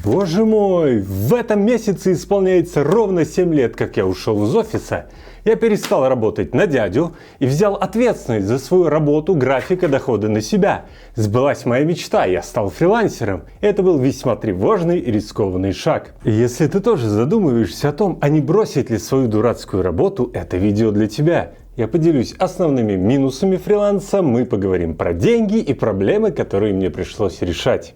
Боже мой, в этом месяце исполняется ровно 7 лет, как я ушел из офиса. Я перестал работать на дядю и взял ответственность за свою работу, график и доходы на себя. Сбылась моя мечта, я стал фрилансером. Это был весьма тревожный и рискованный шаг. И если ты тоже задумываешься о том, а не бросить ли свою дурацкую работу, это видео для тебя. Я поделюсь основными минусами фриланса, мы поговорим про деньги и проблемы, которые мне пришлось решать.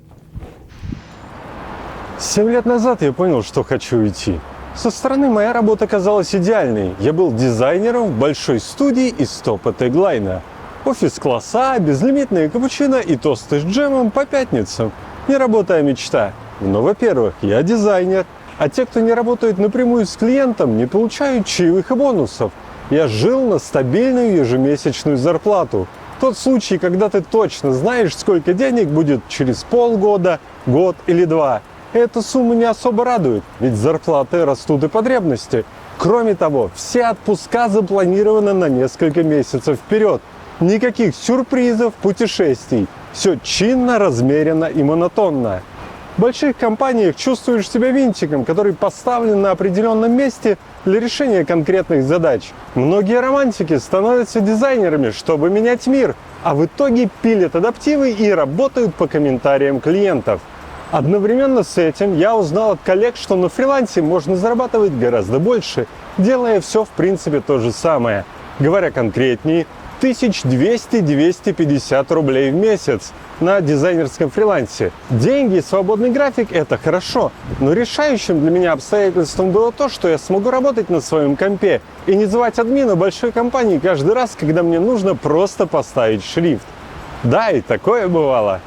7 лет назад я понял, что хочу уйти. Со стороны моя работа казалась идеальной. Я был дизайнером в большой студии из топа теглайна. Офис класса, безлимитные капучино и тосты с джемом по пятницам. Не работа, а мечта. Но, во-первых, я дизайнер, а те, кто не работает напрямую с клиентом, не получают чаевых и бонусов. Я жил на стабильную ежемесячную зарплату. Тот случай, когда ты точно знаешь, сколько денег будет через полгода, год или два. Эта сумма не особо радует, ведь зарплаты растут и потребности. Кроме того, все отпуска запланированы на несколько месяцев вперед. Никаких сюрпризов, путешествий. Все чинно, размеренно и монотонно. В больших компаниях чувствуешь себя винтиком, который поставлен на определенном месте для решения конкретных задач. Многие романтики становятся дизайнерами, чтобы менять мир, а в итоге пилят адаптивы и работают по комментариям клиентов. Одновременно с этим я узнал от коллег, что на фрилансе можно зарабатывать гораздо больше, делая все в принципе то же самое. Говоря конкретнее, 1200-250 рублей в месяц на дизайнерском фрилансе. Деньги и свободный график – это хорошо, но решающим для меня обстоятельством было то, что я смогу работать на своем компе и не звать админа большой компании каждый раз, когда мне нужно просто поставить шрифт. Да, и такое бывало.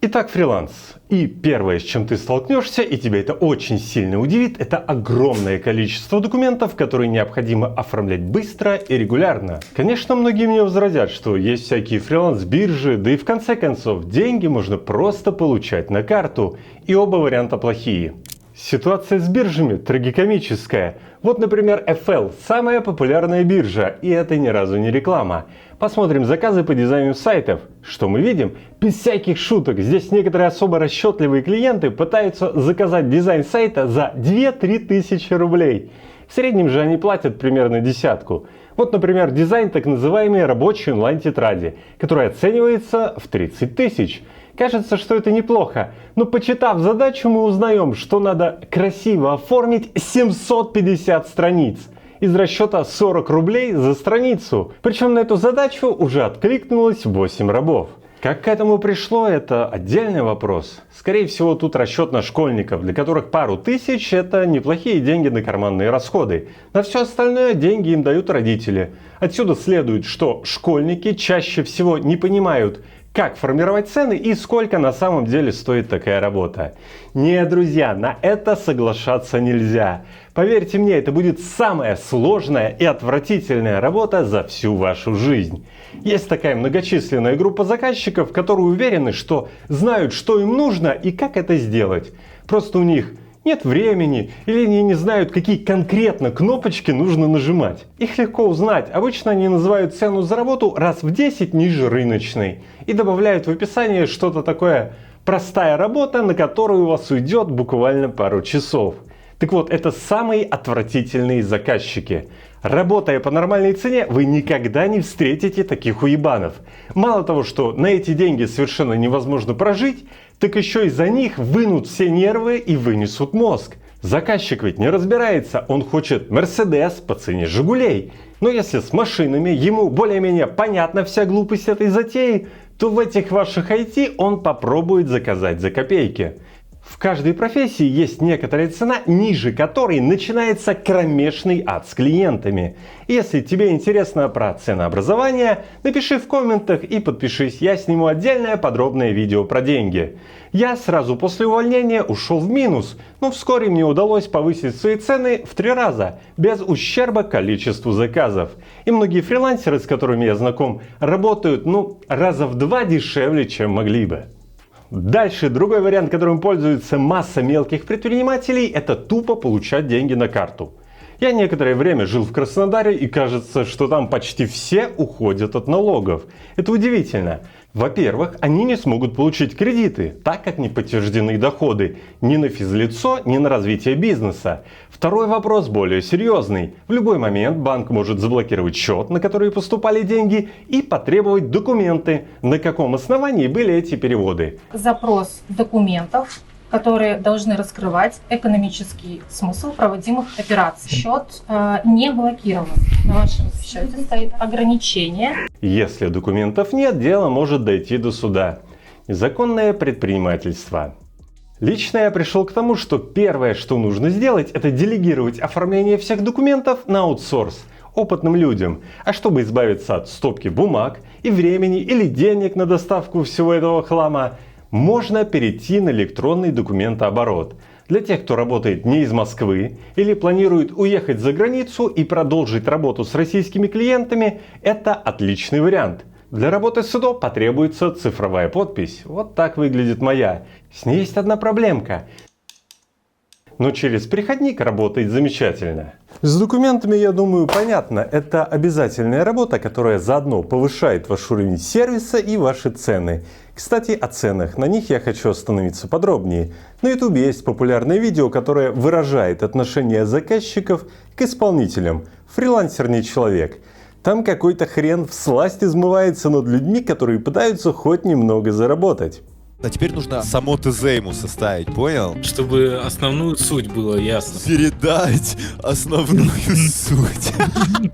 Итак, фриланс. И первое, с чем ты столкнешься, и тебя это очень сильно удивит, это огромное количество документов, которые необходимо оформлять быстро и регулярно. Конечно, многие мне возразят, что есть всякие фриланс-биржи, да и в конце концов, деньги можно просто получать на карту, и оба варианта плохие. Ситуация с биржами трагикомическая. Вот, например, FL – самая популярная биржа, и это ни разу не реклама. Посмотрим заказы по дизайну сайтов. Что мы видим? Без всяких шуток, здесь некоторые особо расчетливые клиенты пытаются заказать дизайн сайта за 2-3 тысячи рублей. В среднем же они платят примерно десятку. Вот, например, дизайн так называемой рабочей онлайн-тетради, которая оценивается в 30 тысяч. Кажется, что это неплохо, но почитав задачу, мы узнаем, что надо красиво оформить 750 страниц. Из расчета 40 рублей за страницу. Причем на эту задачу уже откликнулось 8 рабов. Как к этому пришло, это отдельный вопрос. Скорее всего, тут расчет на школьников, для которых пару тысяч – это неплохие деньги на карманные расходы. На все остальное деньги им дают родители. Отсюда следует, что школьники чаще всего не понимают, как формировать цены и сколько на самом деле стоит такая работа. Не, друзья, на это соглашаться нельзя. Поверьте мне, это будет самая сложная и отвратительная работа за всю вашу жизнь. Есть такая многочисленная группа заказчиков, которые уверены, что знают, что им нужно и как это сделать. Просто у них нет времени или они не знают, какие конкретно кнопочки нужно нажимать. Их легко узнать. Обычно они называют цену за работу раз в 10 ниже рыночной и добавляют в описание что-то такое: простая работа, на которую у вас уйдет буквально пару часов. Так вот, это самые отвратительные заказчики. Работая по нормальной цене, вы никогда не встретите таких уебанов. Мало того, что на эти деньги совершенно невозможно прожить, так еще и за них вынут все нервы и вынесут мозг. Заказчик ведь не разбирается, он хочет Мерседес по цене Жигулей. Но если с машинами ему более-менее понятна вся глупость этой затеи, то в этих ваших IT он попробует заказать за копейки. В каждой профессии есть некоторая цена, ниже которой начинается кромешный ад с клиентами. Если тебе интересно про ценообразование, напиши в комментах и подпишись, я сниму отдельное подробное видео про деньги. Я сразу после увольнения ушел в минус, но вскоре мне удалось повысить свои цены в 3 раза, без ущерба количеству заказов. И многие фрилансеры, с которыми я знаком, работают раза в 2 дешевле, чем могли бы. Дальше другой вариант, которым пользуется масса мелких предпринимателей, это тупо получать деньги на карту. Я некоторое время жил в Краснодаре, и кажется, что там почти все уходят от налогов. Это удивительно. Во-первых, они не смогут получить кредиты, так как не подтверждены доходы ни на физлицо, ни на развитие бизнеса. Второй вопрос более серьезный. В любой момент банк может заблокировать счет, на который поступали деньги, и потребовать документы, на каком основании были эти переводы. Запрос документов, которые должны раскрывать экономический смысл проводимых операций. Счет не блокирован. На вашем счете стоит ограничение. Если документов нет, дело может дойти до суда. Незаконное предпринимательство. Лично я пришел к тому, что первое, что нужно сделать, это делегировать оформление всех документов на аутсорс опытным людям. А чтобы избавиться от стопки бумаг и времени или денег на доставку всего этого хлама, можно перейти на электронный документооборот. Для тех, кто работает не из Москвы или планирует уехать за границу и продолжить работу с российскими клиентами, это отличный вариант. Для работы с СУДО потребуется цифровая подпись. Вот так выглядит моя. С ней есть одна проблемка. Но через переходник работает замечательно. С документами, я думаю, понятно. Это обязательная работа, которая заодно повышает ваш уровень сервиса и ваши цены. Кстати, о ценах. На них я хочу остановиться подробнее. На YouTube есть популярное видео, которое выражает отношение заказчиков к исполнителям. Фрилансер не человек. Там какой-то хрен всласть измывается над людьми, которые пытаются хоть немного заработать. А теперь нужно само ТЗ ему составить, понял? Чтобы основную суть было ясно. Передать основную суть.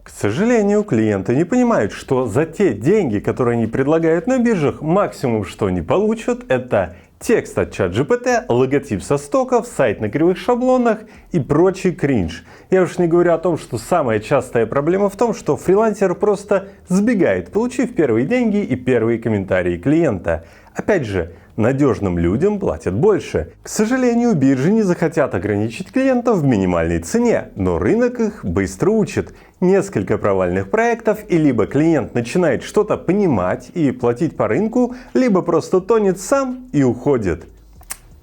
К сожалению, клиенты не понимают, что за те деньги, которые они предлагают на биржах, максимум, что они получат, это текст от ChatGPT, логотип со стоков, сайт на кривых шаблонах и прочий кринж. Я уж не говорю о том, что самая частая проблема в том, что фрилансер просто сбегает, получив первые деньги и первые комментарии клиента. Опять же, надежным людям платят больше. К сожалению, биржи не захотят ограничить клиентов в минимальной цене, но рынок их быстро учит. Несколько провальных проектов, и либо клиент начинает что-то понимать и платить по рынку, либо просто тонет сам и уходит.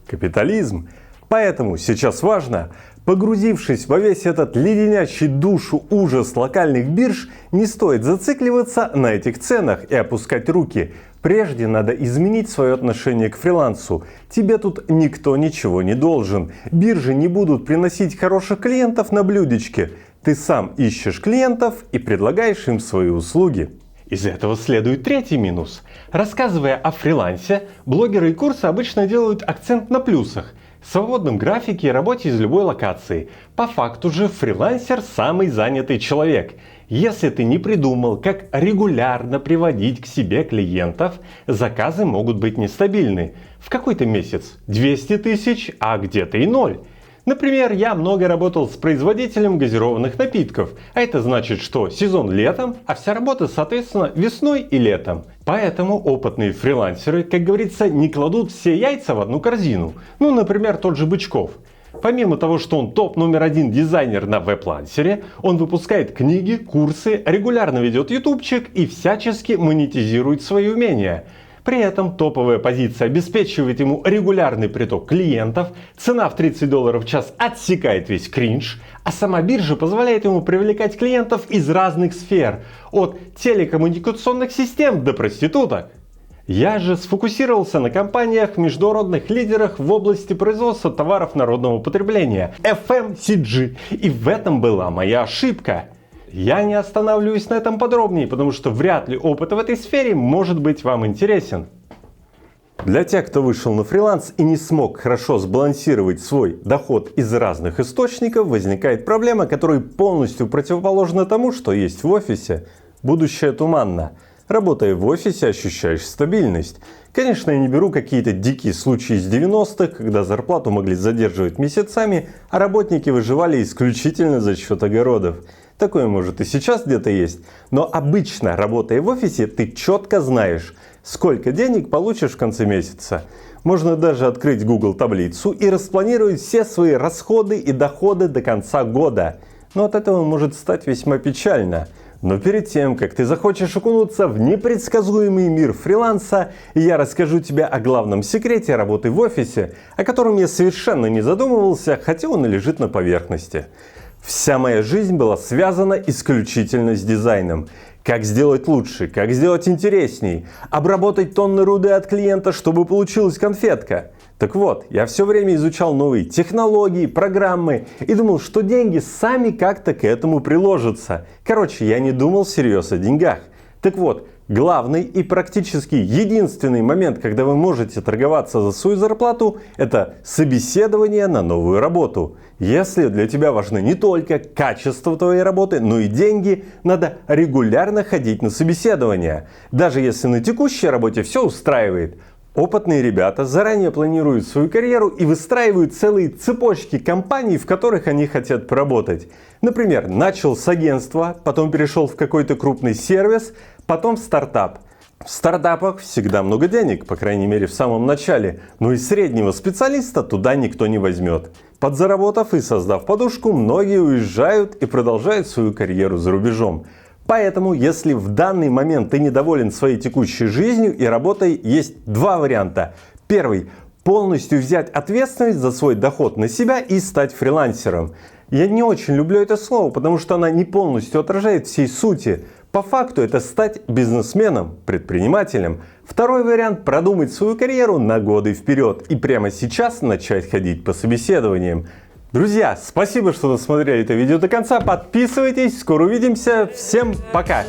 Капитализм. Поэтому сейчас важно, погрузившись во весь этот леденящий душу ужас локальных бирж, не стоит зацикливаться на этих ценах и опускать руки. Прежде надо изменить свое отношение к фрилансу. Тебе тут никто ничего не должен. Биржи не будут приносить хороших клиентов на блюдечке. Ты сам ищешь клиентов и предлагаешь им свои услуги. Из этого следует третий минус. Рассказывая о фрилансе, блогеры и курсы обычно делают акцент на плюсах. Свободном графике и работе из любой локации. По факту же фрилансер самый занятый человек. Если ты не придумал, как регулярно приводить к себе клиентов, заказы могут быть нестабильны. В какой-то месяц 200 тысяч, а где-то и 0. Например, я много работал с производителем газированных напитков, а это значит, что сезон летом, а вся работа, соответственно, весной и летом. Поэтому опытные фрилансеры, как говорится, не кладут все яйца в одну корзину. Ну, например, тот же Бычков. Помимо того, что он топ номер 1 дизайнер на веб-лансере, он выпускает книги, курсы, регулярно ведет ютубчик и всячески монетизирует свои умения. При этом топовая позиция обеспечивает ему регулярный приток клиентов, цена в $30 в час отсекает весь кринж, а сама биржа позволяет ему привлекать клиентов из разных сфер, от телекоммуникационных систем до проституток. Я же сфокусировался на компаниях-международных лидерах в области производства товаров народного потребления FMCG, и в этом была моя ошибка. Я не останавливаюсь на этом подробнее, потому что вряд ли опыт в этой сфере может быть вам интересен. Для тех, кто вышел на фриланс и не смог хорошо сбалансировать свой доход из разных источников, возникает проблема, которая полностью противоположна тому, что есть в офисе. Будущее туманно. Работая в офисе, ощущаешь стабильность. Конечно, я не беру какие-то дикие случаи из 90-х, когда зарплату могли задерживать месяцами, а работники выживали исключительно за счет огородов. Такое может и сейчас где-то есть. Но обычно, работая в офисе, ты четко знаешь, сколько денег получишь в конце месяца. Можно даже открыть Google таблицу и распланировать все свои расходы и доходы до конца года. Но от этого может стать весьма печально. Но перед тем, как ты захочешь окунуться в непредсказуемый мир фриланса, я расскажу тебе о главном секрете работы в офисе, о котором я совершенно не задумывался, хотя он и лежит на поверхности. Вся моя жизнь была связана исключительно с дизайном. Как сделать лучше, как сделать интересней, обработать тонны руды от клиента, чтобы получилась конфетка. Так вот, я все время изучал новые технологии, программы и думал, что деньги сами как-то к этому приложатся. Короче, я не думал всерьез о деньгах. Так вот, главный и практически единственный момент, когда вы можете торговаться за свою зарплату, это собеседование на новую работу. Если для тебя важно не только качество твоей работы, но и деньги, надо регулярно ходить на собеседование. Даже если на текущей работе все устраивает. Опытные ребята заранее планируют свою карьеру и выстраивают целые цепочки компаний, в которых они хотят поработать. Например, начал с агентства, потом перешел в какой-то крупный сервис, потом в стартап. В стартапах всегда много денег, по крайней мере в самом начале, но и среднего специалиста туда никто не возьмет. Подзаработав и создав подушку, многие уезжают и продолжают свою карьеру за рубежом. Поэтому, если в данный момент ты недоволен своей текущей жизнью и работой, есть два варианта. Первый – полностью взять ответственность за свой доход на себя и стать фрилансером. Я не очень люблю это слово, потому что оно не полностью отражает всей сути. По факту это стать бизнесменом, предпринимателем. Второй вариант – продумать свою карьеру на годы вперед и прямо сейчас начать ходить по собеседованиям. Друзья, спасибо, что досмотрели это видео до конца. Подписывайтесь, скоро увидимся. Всем пока!